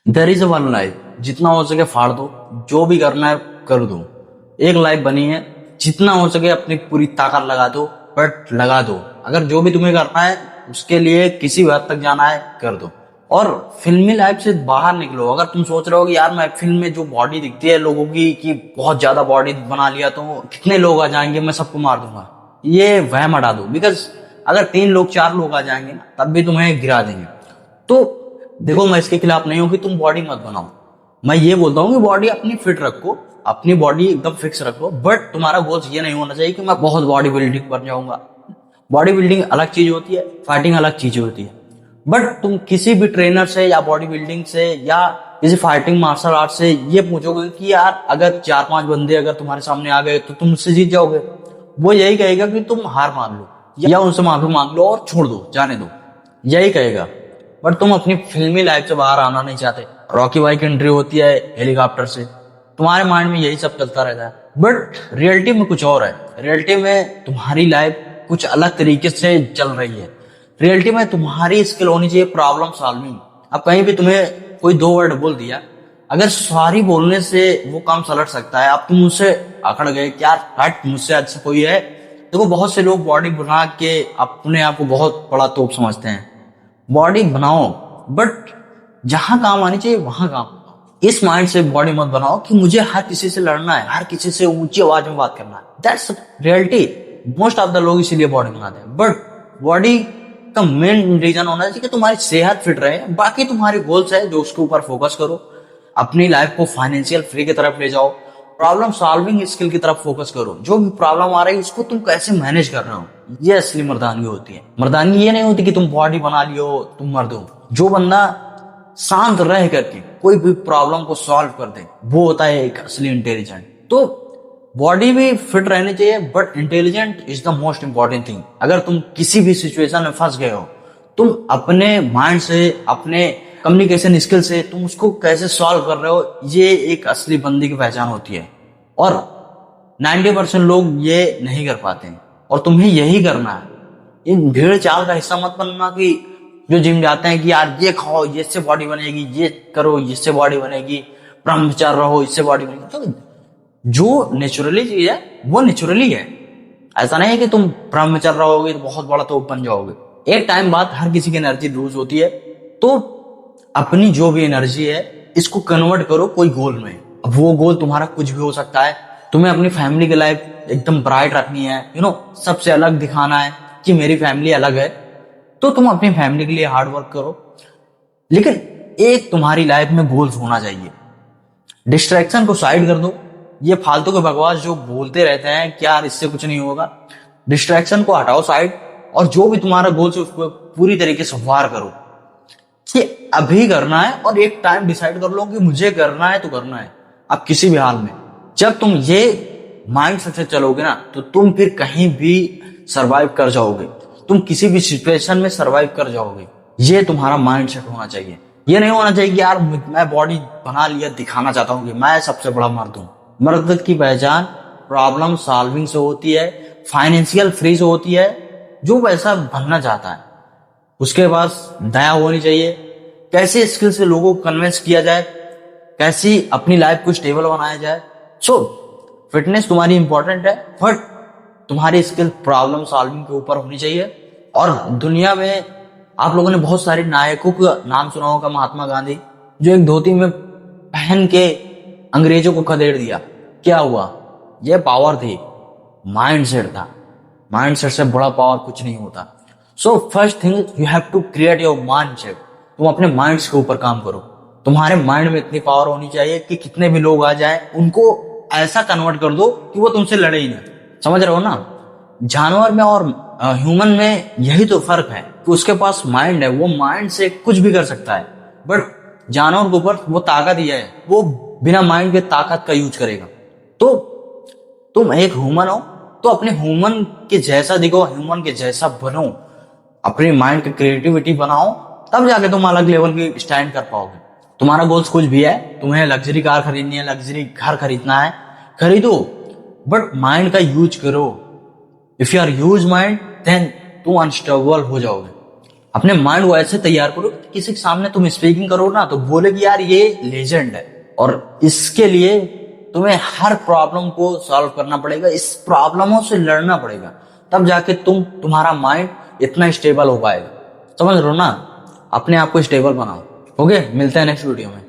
There is one life, जितना हो सके फाड़ दो, जो भी करना है कर दो। एक लाइफ बनी है, जितना हो सके अपनी पूरी ताकत लगा दो, बट लगा दो। अगर जो भी तुम्हें करना है उसके लिए किसी भी हद तक जाना है कर दो। और फिल्मी लाइफ से बाहर निकलो। अगर तुम सोच रहे हो कि यार मैं फिल्म में जो बॉडी दिखती है लोगों की कि बहुत ज्यादा बॉडी बना लिया तो कितने लोग आ जाएंगे, मैं सबको मार दूंगा, ये वहम हटा दो। बिकॉज अगर 3 लोग 4 लोग आ जाएंगे ना तब भी तुम्हें गिरा देंगे। तो देखो, मैं इसके खिलाफ नहीं हूं कि तुम बॉडी मत बनाओ। मैं ये बोलता हूँ कि बॉडी अपनी फिट रखो, अपनी बॉडी एकदम फिक्स रखो, बट तुम्हारा गोल्स ये नहीं होना चाहिए कि मैं बहुत बॉडी बिल्डिंग बन जाऊंगा। बॉडी बिल्डिंग अलग चीज होती है, फाइटिंग अलग चीज होती है। बट तुम किसी भी ट्रेनर से या बॉडी बिल्डिंग से या किसी फाइटिंग मार्शल आर्ट से ये पूछोगे कि यार अगर 4-5 बंदे अगर तुम्हारे सामने आ गए तो तुम उससे जीत जाओगे, वो यही कहेगा कि तुम हार मान लो या उनसे माफी मांग लो और छोड़ दो, जाने दो, यही कहेगा। बट तुम अपनी फिल्मी लाइफ से बाहर आना नहीं चाहते। रॉकी भाई की एंट्री होती है हेलीकॉप्टर से, तुम्हारे माइंड में यही सब चलता रहता है। बट रियलिटी में कुछ और है। रियलिटी में तुम्हारी लाइफ कुछ अलग तरीके से चल रही है। रियलिटी में तुम्हारी स्किल होनी चाहिए प्रॉब्लम सॉल्विंग। अब कहीं भी तुम्हें कोई 2 वर्ड बोल दिया, अगर सॉरी बोलने से वो काम सलट सकता है, अब तुम मुझसे अकड़ गए क्या हट मुझसे अच्छा कोई है। देखो, बहुत से लोग बॉडी बना के अपने आप को बहुत बड़ा तोप समझते हैं। बॉडी बनाओ बट जहां काम आनी चाहिए वहां काम। इस माइंड से बॉडी मत बनाओ कि मुझे हर किसी से लड़ना है, हर किसी से ऊंची आवाज में बात करना है। That's reality. Most of the लोग इसीलिए बॉडी बनाते हैं। बट बॉडी का मेन रीजन होना चाहिए कि तुम्हारी सेहत फिट रहे। बाकी तुम्हारे गोल्स है जो उसके ऊपर फोकस करो। अपनी लाइफ को फाइनेंशियल फ्री की तरफ ले जाओ। प्रॉब्लम सॉल्विंग स्किल की तरफ फोकस करो। जो भी प्रॉब्लम आ रही है उसको तुम कैसे मैनेज कर रहे हो, ये असली मर्दानगी होती है। मर्दानगी ये नहीं होती कि तुम बॉडी बना लियो तुम मर्द हो। जो बंदा शांत रह करके कोई भी प्रॉब्लम को सॉल्व कर दे वो होता है एक असली इंटेलिजेंट। तो बॉडी भी फिट रहनी चाहिए but intelligent is the most important thing. अगर तुम किसी भी सिचुएशन में फंस गए हो, तुम अपने माइंड से, अपने कम्युनिकेशन स्किल से तुम उसको कैसे सॉल्व कर रहे हो, ये एक असली बंदी की पहचान होती है। और 90% लोग ये नहीं कर पाते हैं और तुम्हें यही करना है। इन भीड़ चाल का हिस्सा मत बनना कि जो जिम जाते हैं कि यार ये खाओ इससे बॉडी बनेगी, ये करो इससे बॉडी बनेगी, ब्रह्मचार रहो इससे बॉडी बनेगी। तो जो नेचुरली चीज है वो नेचुरली है। ऐसा नहीं है कि तुम ब्रह्मचर्य रहोगे तो बहुत बड़ा तोप बन जाओगे। एक टाइम बाद हर किसी की एनर्जी लूज होती है। तो अपनी जो भी एनर्जी है इसको कन्वर्ट करो कोई गोल में। अब वो गोल तुम्हारा कुछ भी हो सकता है। तुम्हें अपनी फैमिली की लाइफ एकदम ब्राइट रखनी है, सबसे अलग दिखाना है कि मेरी फैमिली अलग है, तो तुम अपनी फैमिली के लिए हार्ड वर्क करो। लेकिन एक तुम्हारी लाइफ में गोल्स होना चाहिए। डिस्ट्रैक्शन को साइड कर दो। ये फालतू के बकवास जो बोलते रहते हैं कि यार इससे कुछ नहीं होगा, डिस्ट्रैक्शन को हटाओ साइड और जो भी तुम्हारा गोल्स है उसको पूरी तरीके से वार करो कि अभी करना है। और एक टाइम डिसाइड कर लो कि मुझे करना है तो करना है, अब किसी भी हाल में। जब तुम ये माइंड से चलोगे ना तो तुम फिर कहीं भी सरवाइव कर जाओगे। तुम किसी भी सिचुएशन में सरवाइव कर जाओगे। ये तुम्हारा माइंड सेट होना चाहिए। ये नहीं होना चाहिए कि यार मैं बॉडी बना लिया दिखाना चाहता हूँ कि मैं सबसे बड़ा मर्द हूं। मर्द की पहचान प्रॉब्लम सॉल्विंग से होती है, फाइनेंशियल फ्री से होती है। जो वैसा बनना चाहता है उसके पास दया होनी चाहिए। कैसे स्किल से लोगों को कन्विंस किया जाए, कैसी अपनी लाइफ को स्टेबल बनाया जाए। सो फिटनेस तुम्हारी इंपॉर्टेंट है बट तुम्हारी स्किल प्रॉब्लम सॉल्विंग के ऊपर होनी चाहिए। और दुनिया में आप लोगों ने बहुत सारे नायकों का नाम सुना होगा। महात्मा गांधी जो एक धोती में पहन के अंग्रेजों को खदेड़ दिया, क्या हुआ? यह पावर थी, माइंडसेट था। माइंडसेट से बड़ा पावर कुछ नहीं होता। So first thing you have to create your mindset. तुम अपने माइंड्स के ऊपर काम करो। तुम्हारे माइंड में इतनी पावर होनी चाहिए कि कितने भी लोग आ जाएं उनको ऐसा कन्वर्ट कर दो कि वो तुमसे लड़े ही ना। समझ रहे हो ना? जानवर में और ह्यूमन में यही तो फर्क है कि उसके पास माइंड है, वो माइंड से कुछ भी कर सकता है। बट जानवर के ऊपर वो ताकत ही है, वो बिना माइंड के ताकत का यूज करेगा। तो तुम एक ह्यूमन हो तो अपने ह्यूमन के जैसा दिखो, ह्यूमन के जैसा बनो, अपने माइंड की क्रिएटिविटी बनाओ, तब जाके तुम अलग लेवल की स्टैंड कर पाओगे। तुम्हारा गोल्स कुछ भी है, तुम्हें लग्जरी कार खरीदनी है, लग्जरी घर खरीदना है, खरीदो, बट माइंड का यूज करो। If you are use mind then तुम अनस्टेबल हो जाओगे। अपने माइंड को ऐसे तैयार करो कि किसी के सामने तुम स्पीकिंग करो ना तो बोले कि यार ये लेजेंड है, और इसके लिए तुम्हें हर प्रॉब्लम को सॉल्व करना पड़ेगा, इस प्रॉब्लमों से लड़ना पड़ेगा, तब जाके तुम्हारा माइंड इतना स्टेबल हो पाएगा। समझ रहे हो ना? अपने आप को स्टेबल बनाओ। ओके, मिलते हैं नेक्स्ट वीडियो में।